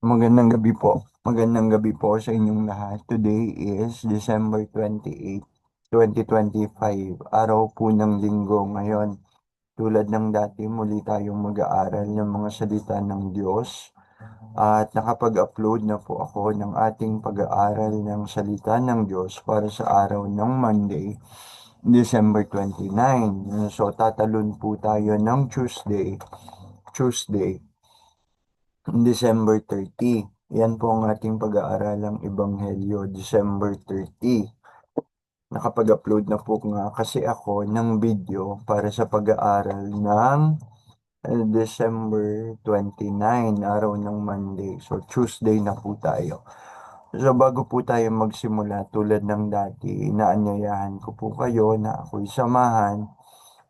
Magandang gabi po. Magandang gabi po sa inyong lahat. Today is December 28, 2025. Araw po ng linggo ngayon. Tulad ng dati, muli tayong mag-aaral ng mga salita ng Diyos. At nakapag-upload na po ako ng ating pag-aaral ng salita ng Diyos para sa araw ng Monday, December 29. So, tatalon po tayo ng Tuesday, December 30. Yan po ang ating pag-aaralang Ebanghelyo, December 30. Nakapag-upload na po nga kasi ako ng video para sa pag-aaral ng December 29, araw ng Monday. So, Tuesday na po tayo. So, bago po tayo magsimula tulad ng dati, inaanyayahan ko po kayo na ako'y samahan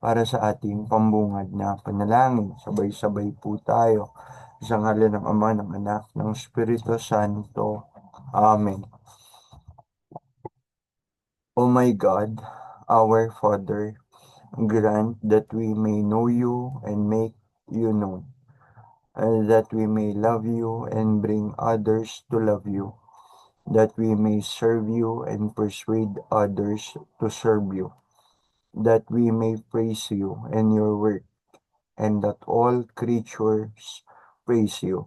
para sa ating pambungad na panalangin. Sabay-sabay po tayo. Sa ngalan ng Ama, ng Anak, ng Espiritu Santo. Amen. O my God, our Father, grant that we may know you and make you known, and that we may love you and bring others to love you, that we may serve you and persuade others to serve you, that we may praise you and your work, and that all creatures praise you.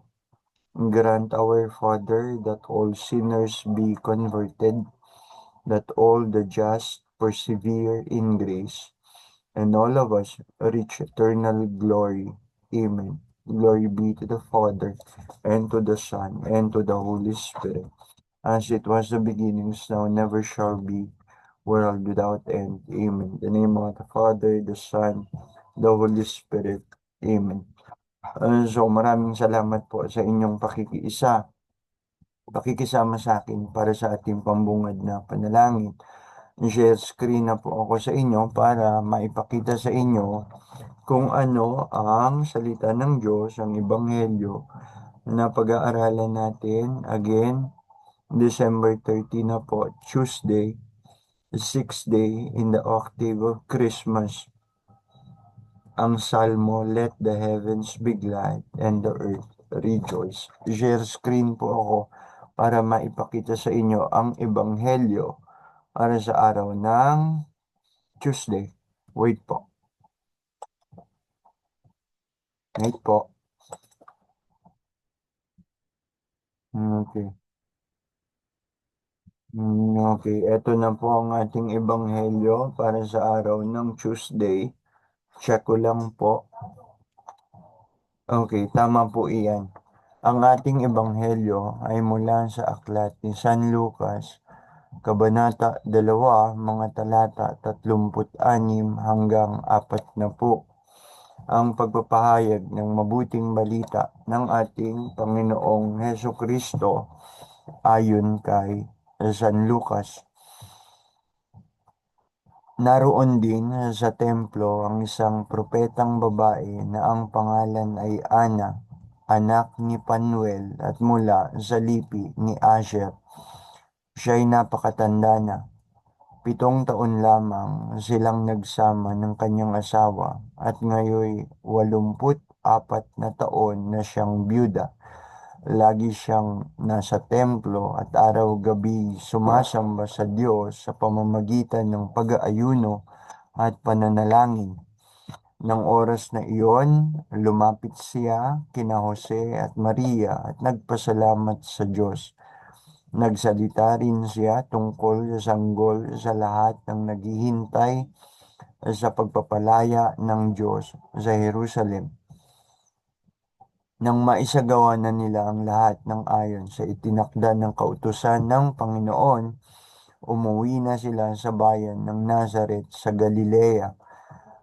Grant, our Father, that all sinners be converted, that all the just persevere in grace, and all of us reach eternal glory. Amen. Glory be to the Father, and to the Son, and to the Holy Spirit, as it was the beginning, is now, never shall be, world without end. Amen. In the name of the Father, the Son, the Holy Spirit. Amen. So maraming salamat po sa inyong pakikisama sa akin para sa ating pambungad na panalangin. I-share screen na po ako sa inyo para maipakita sa inyo kung ano ang salita ng Diyos, ang Ebanghelyo na pag-aaralan natin. Again, December 30 na po, Tuesday, 6th day in the octave of Christmas. Ang Salmo, let the heavens be glad and the earth rejoice. I-share screen po ako para maipakita sa inyo ang Ebanghelyo para sa araw ng Tuesday. Wait po. Wait po. Okay. Okay. Ito na po ang ating Ebanghelyo para sa araw ng Tuesday. Check ko lang po. Okay, tama po iyan. Ang ating Ebanghelyo ay mula sa aklat ni San Lucas, Kabanata 2, mga talata 36 hanggang 40. Ang pagpapahayag ng mabuting balita ng ating Panginoong Heso Kristo ayon kay San Lucas. Naroon din sa templo ang isang propetang babae na ang pangalan ay Ana, anak ni Panuel at mula sa lipi ni Asher. Siya'y napakatanda na. 7 taon lamang silang nagsama ng kanyang asawa at ngayon 84 na taon na siyang byuda. Lagi siyang nasa templo at araw-gabi sumasamba sa Diyos sa pamamagitan ng pag-aayuno at pananalangin. Nang oras na iyon, lumapit siya kina Jose at Maria at nagpasalamat sa Diyos. Nagsalita rin siya tungkol sa sanggol sa lahat ng naghihintay sa pagpapalaya ng Diyos sa Jerusalem. Nang maisagawa na nila ang lahat ng ayon sa itinakda ng kautusan ng Panginoon, umuwi na sila sa bayan ng Nazaret sa Galilea.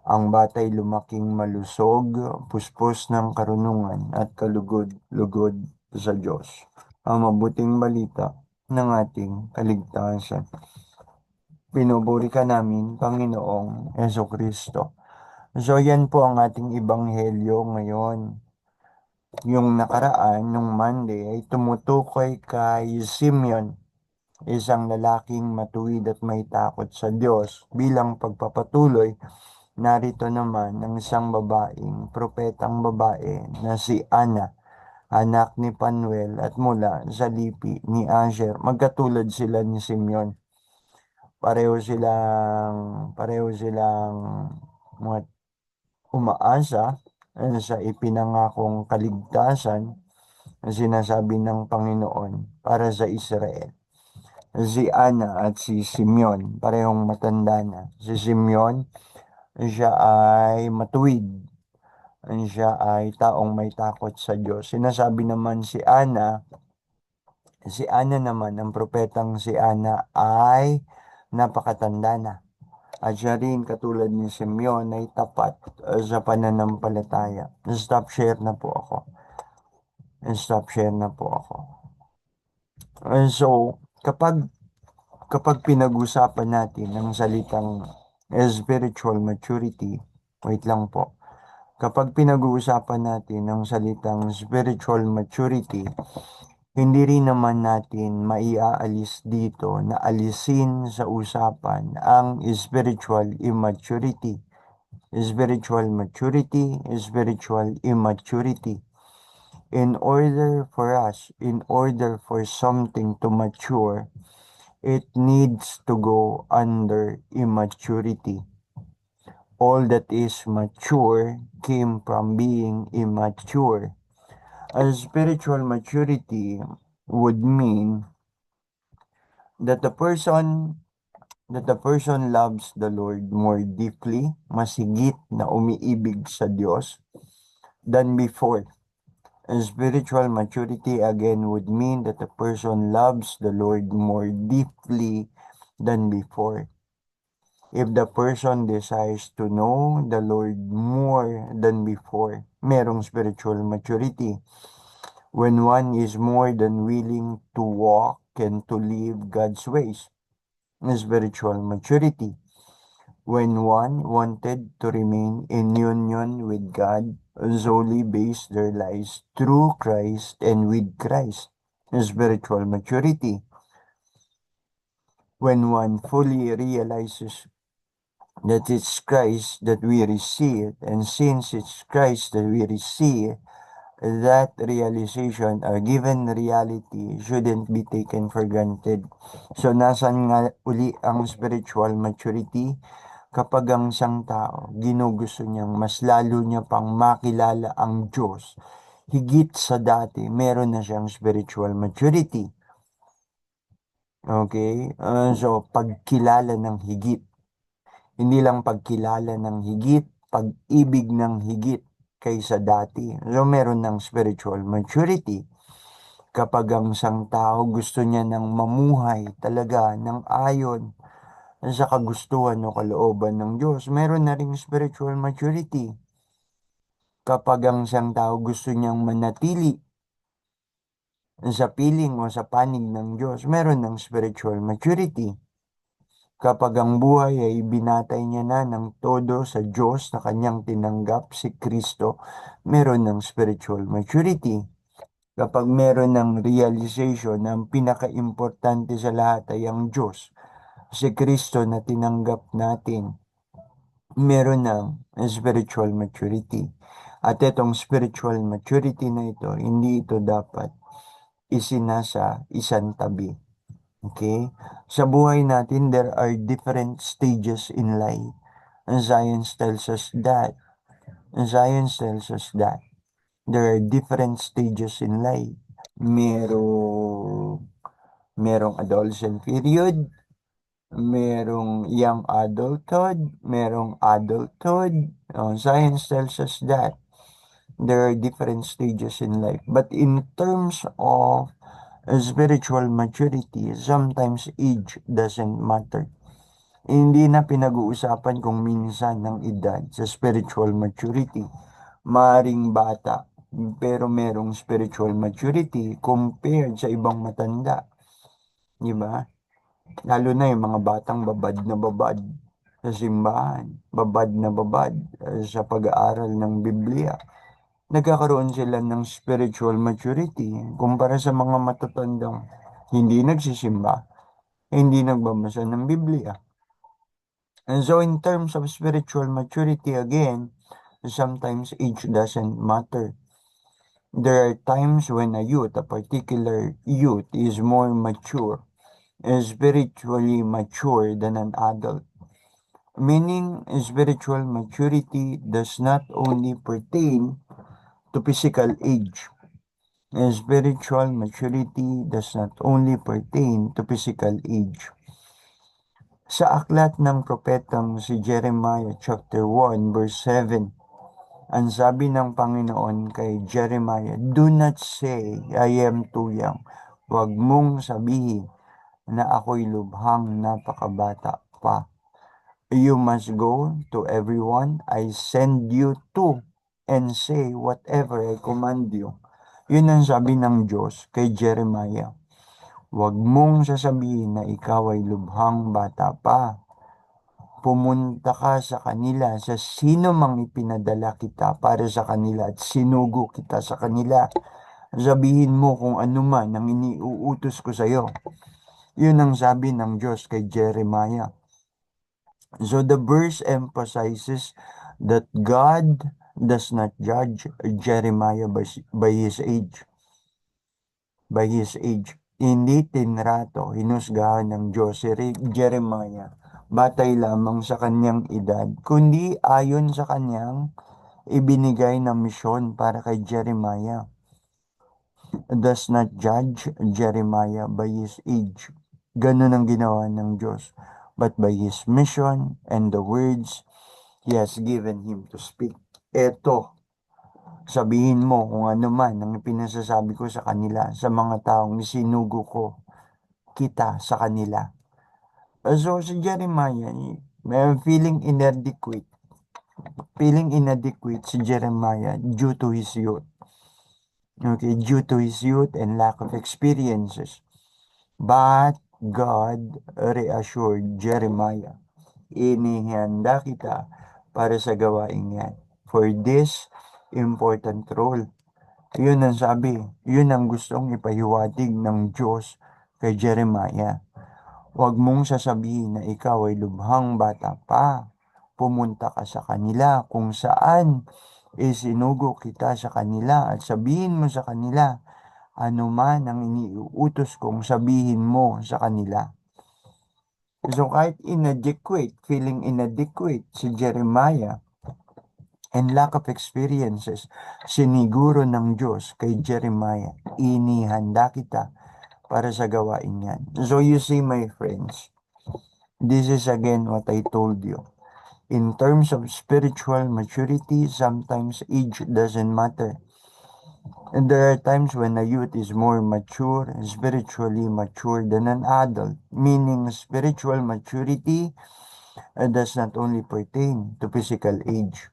Ang batay lumaking malusog, puspos ng karunungan at kalugod-lugod sa Diyos. Ang mabuting balita ng ating kaligtasan. Pinuburi ka namin, Panginoong Kristo. So yan po ang ating Ebanghelyo ngayon. Yung nakaraan, nung Monday, ay tumutukoy kay Simeon, isang lalaking matuwid at may takot sa Diyos. Bilang pagpapatuloy, narito naman ang isang propetang babae na si Ana, anak ni Panuel, at mula sa lipi ni Asher. Magkatulad sila ni Simeon. Pareho silang mga umaasa sa ipinangakong kaligtasan na sinasabi ng Panginoon para sa Israel. Si Ana at si Simeon, parehong matanda na. Si Simeon, siya ay matuwid. Siya ay taong may takot sa Diyos. Sinasabi naman si Ana naman, ang propetang si Ana ay napakatanda na. At siya rin, katulad ni Simeon, ay tapat sa pananampalataya. Stop share na po ako. Stop share na po ako. So, kapag pinag-usapan natin ang salitang spiritual maturity, wait lang po. Kapag pinag-uusapan natin ang salitang spiritual maturity, hindi rin naman natin maiaalis dito na alisin sa usapan ang spiritual immaturity. Spiritual maturity, spiritual immaturity. In order for something to mature, it needs to go under immaturity. All that is mature came from being immature. A spiritual maturity would mean that the person loves the Lord more deeply, mas higit na umiibig sa Diyos than before. And spiritual maturity again would mean that a person loves the Lord more deeply than before. If the person desires to know the Lord more than before, merong spiritual maturity. When one is more than willing to walk and to live God's ways, spiritual maturity. When one wanted to remain in union with God, solely base their lives through Christ and with Christ, spiritual maturity. When one fully realizes that it's Christ that we receive, and since it's Christ that we receive, that realization or given reality shouldn't be taken for granted. So, nasan nga uli ang spiritual maturity? Kapag ang isang tao, ginugusto niyang mas lalo niya pang makilala ang Diyos, higit sa dati, meron na siyang spiritual maturity. Okay? So, pagkilala ng higit. Hindi lang pagkilala ng higit, pag-ibig ng higit kaysa dati. So, meron ng spiritual maturity. Kapag ang isang tao gusto niya ng mamuhay talaga ng ayon sa kagustuhan o kalooban ng Diyos, meron na ring spiritual maturity. Kapag ang isang tao gusto niyang manatili sa piling o sa panig ng Diyos, meron ng spiritual maturity. Kapag ang buhay ay binatay niya na ng todo sa Diyos na kanyang tinanggap si Kristo, meron ng spiritual maturity. Kapag meron ng realization na ang pinaka-importante sa lahat ay ang Diyos, si Kristo na tinanggap natin, meron ng spiritual maturity. At itong spiritual maturity na ito, hindi ito dapat isinasa isang tabi. Okay? Sa buhay natin, there are different stages in life. And science tells us that. There are different stages in life. Merong adolescent period, merong young adulthood, merong adulthood. Science tells us that there are different stages in life. But in terms of spiritual maturity, sometimes age doesn't matter. Hindi na pinag-uusapan kung minsan ng edad sa spiritual maturity. Maring bata, pero merong spiritual maturity compared sa ibang matanda. Di ba? Lalo na yung mga batang babad na babad sa simbahan, babad na babad sa pag-aaral ng Biblia. Nagkakaroon sila ng spiritual maturity kumpara sa mga matatandang hindi nagsisimba, hindi nagbabasa ng Biblia. And so in terms of spiritual maturity again, sometimes age doesn't matter. There are times when a particular youth, is more mature, is spiritually mature than an adult. Meaning, spiritual maturity does not only pertain to physical age. Spiritual maturity does not only pertain to physical age. Sa aklat ng propetang si Jeremiah chapter 1 verse 7, ang sabi ng Panginoon kay Jeremiah, "Do not say, I am too young." Huwag mong sabihin na ako'y lubhang napakabata pa. You must go to everyone I send you to and say whatever I command you. Yun ang sabi ng Diyos kay Jeremiah. Huwag mong sasabihin na ikaw ay lubhang bata pa. Pumunta ka sa kanila sa sino mang ipinadala kita para sa kanila at sinugo kita sa kanila. Sabihin mo kung ano man ang iniuutos ko sa iyo. Yun ang sabi ng Diyos kay Jeremiah. So the verse emphasizes that God does not judge Jeremiah by his age. By his age. Hindi tinrato, hinusgahan ng Diyos si Jeremiah batay lamang sa kanyang edad, kundi ayon sa kanyang ibinigay na misyon para kay Jeremiah. Does not judge Jeremiah by his age. Ganun ang ginawa ng Diyos. But by his mission and the words He has given him to speak. Eto, sabihin mo kung ano man ang pinasasabi ko sa kanila, sa mga taong isinugo ko kita sa kanila. So si Jeremiah, may feeling inadequate si Jeremiah due to his youth. Okay, due to his youth and lack of experiences. But God reassured Jeremiah, inihanda kita para sa gawain yan. For this important role. Yun ang sabi, yun ang gustong ipahiwatig ng Diyos kay Jeremiah. Huwag mong sasabihin na ikaw ay lubhang bata pa. Pumunta ka sa kanila kung saan isinugo kita sa kanila at sabihin mo sa kanila ano man ang iniuutos kong sabihin mo sa kanila. So kahit feeling inadequate si Jeremiah and lack of experiences, siniguro ng Diyos kay Jeremiah, inihanda kita para sa gawain yan. So you see my friends, this is again what I told you. In terms of spiritual maturity, sometimes age doesn't matter. And there are times when a youth is more mature, spiritually mature than an adult, meaning spiritual maturity does not only pertain to physical age.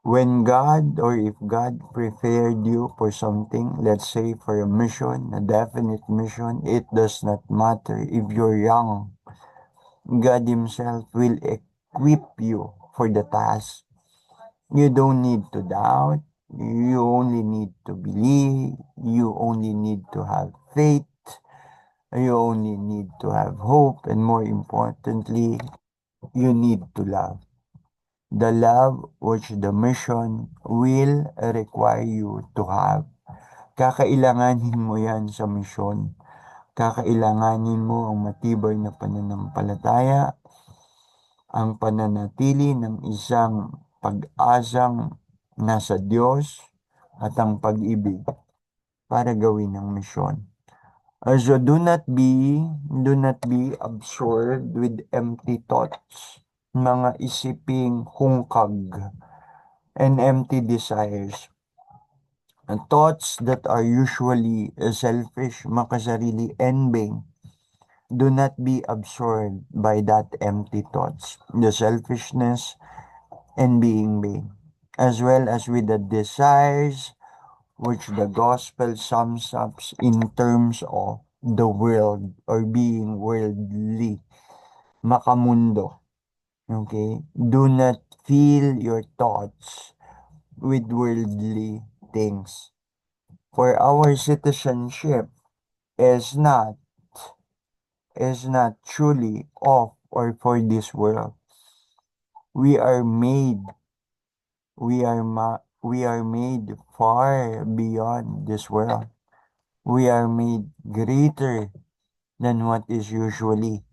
When God or if God prepared you for something, let's say for a mission, a definite mission, it does not matter if you're young. God Himself will equip you for the task. You don't need to doubt. You only need to believe. You only need to have faith. You only need to have hope. And more importantly, you need to love. The love which the mission will require you to have. Kakailanganin mo yan sa mission. Kakailanganin mo ang matibay na pananampalataya, ang pananatili ng isang pag-asang nasa Diyos at ang pag-ibig para gawin ang misyon. So do not be absorbed with empty thoughts, mga isiping hungkag and empty desires. Thoughts that are usually selfish, makasarili, and vain. Do not be absorbed by that empty thoughts, the selfishness, and being vain, as well as with the desires which the gospel sums up in terms of the world or being worldly, makamundo. Okay? Do not fill your thoughts with worldly things. For our citizenship is not truly of or for this world. We are made We are made far beyond this world. We are made greater than what is usually.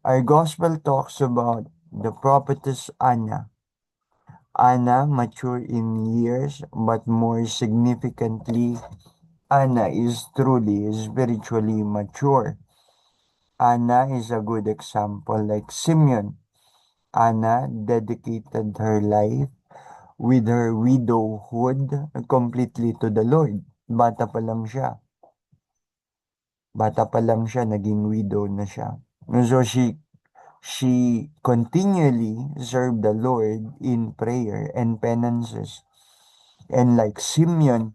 Our gospel talks about the prophetess Anna. Anna mature in years, but more significantly, Anna is truly spiritually mature. Anna is a good example like Simeon. Anna dedicated her life with her widowhood completely to the Lord. Bata pa lang siya. Bata pa lang siya, naging widow na siya. So she continually served the Lord in prayer and penances. And like Simeon,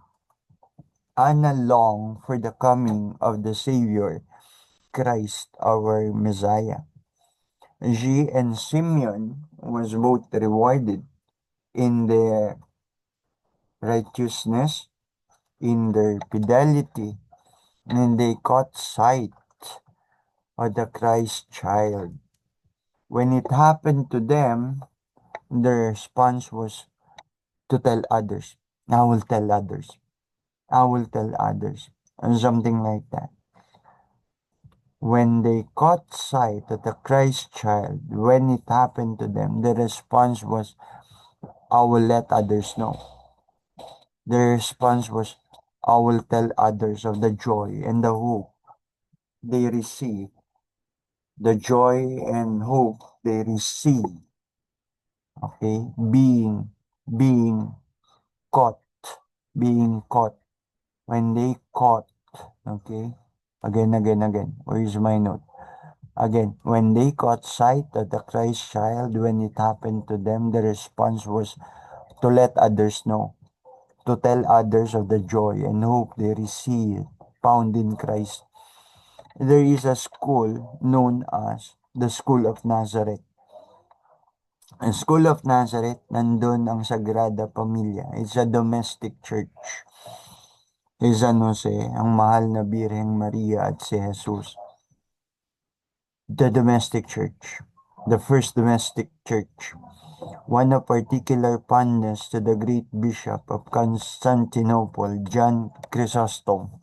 Anna longed for the coming of the Savior, Christ our Messiah. She and Simeon was both rewarded in their righteousness, in their fidelity, and they caught sight of the Christ child. When it happened to them, their response was to tell others. I will tell others. I will tell others. And something like that. When they caught sight of the Christ child, when it happened to them, the response was, I will let others know. The response was, I will tell others of the joy and the hope they receive. The joy and hope they receive. Okay? Being caught. Being caught. When they caught. Okay? Again. Where is my note? Again, when they caught sight of the Christ child, when it happened to them, the response was to let others know, to tell others of the joy and hope they receive found in Christ. There is a school known as the School of Nazareth. Ang School of Nazareth, nandun ang Sagrada Pamilya. It's a domestic church. Kay San Jose, ang mahal na Birheng Maria at si Jesus. The domestic church. The first domestic church. One of particular fondness to the great Bishop of Constantinople, John Chrysostom.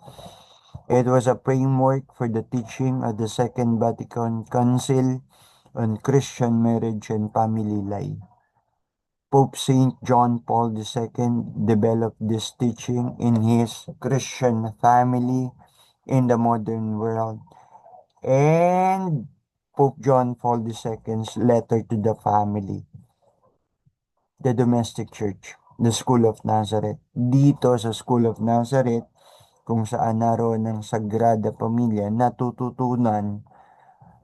It was a framework for the teaching of the Second Vatican Council on Christian marriage and family life. Pope St. John Paul II developed this teaching in his Christian family in the modern world, and Pope John Paul II's letter to the family, the domestic church, the School of Nazareth. Dito sa School of Nazareth, kung saan naroon ng Sagrada Pamilya, natututunan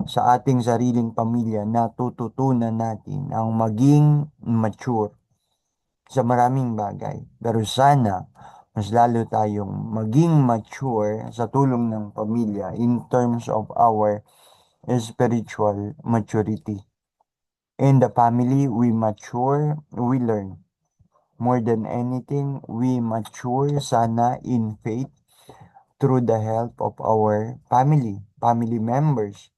sa ating sariling pamilya, natututunan natin ang maging mature sa maraming bagay. Pero sana, mas lalo tayong maging mature sa tulong ng pamilya in terms of our spiritual maturity. In the family, we mature, we learn. More than anything, we mature sana in faith through the help of our family members.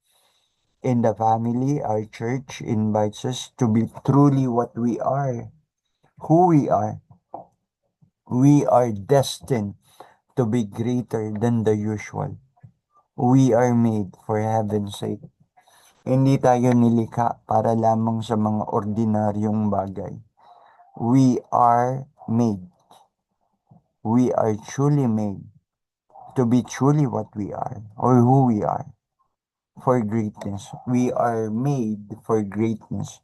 In the family, our church invites us to be truly what we are, who we are. We are destined to be greater than the usual. We are made for heaven's sake. Hindi tayo nilikha para lamang sa mga ordinaryong bagay. We are made. We are truly made to be truly what we are or who we are. For greatness. We are made for greatness.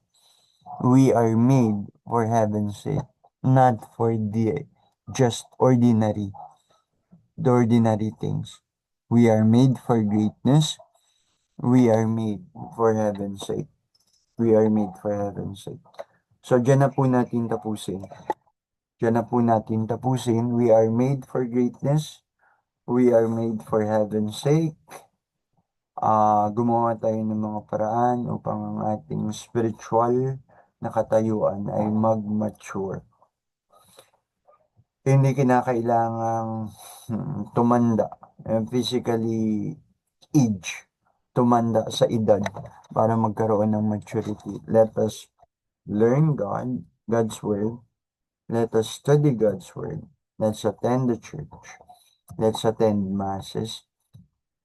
We are made for heaven's sake, not for the just the ordinary things. We are made for greatness. We are made for heaven's sake. We are made for heaven's sake. So, dyan na po natin tapusin. Dyan na po natin tapusin. We are made for greatness. We are made for heaven's sake. Gumawa tayo ng mga paraan upang ang ating spiritual na katayuan ay mag-mature. Hindi kinakailangang tumanda, physically age, tumanda sa edad para magkaroon ng maturity. Let us learn God's word, Let us study God's Word. Let's attend the church. Let's attend masses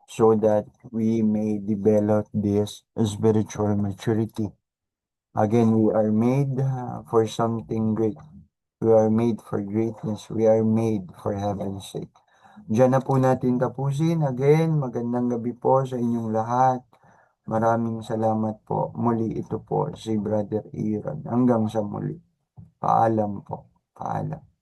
so that we may develop this spiritual maturity. Again, we are made for something great. We are made for greatness. We are made for heaven's sake. Diyan na po natin tapusin. Again, magandang gabi po sa inyong lahat. Maraming salamat po. Muli ito po si Brother Aaron. Hanggang sa muli. Paalam po. Paalam.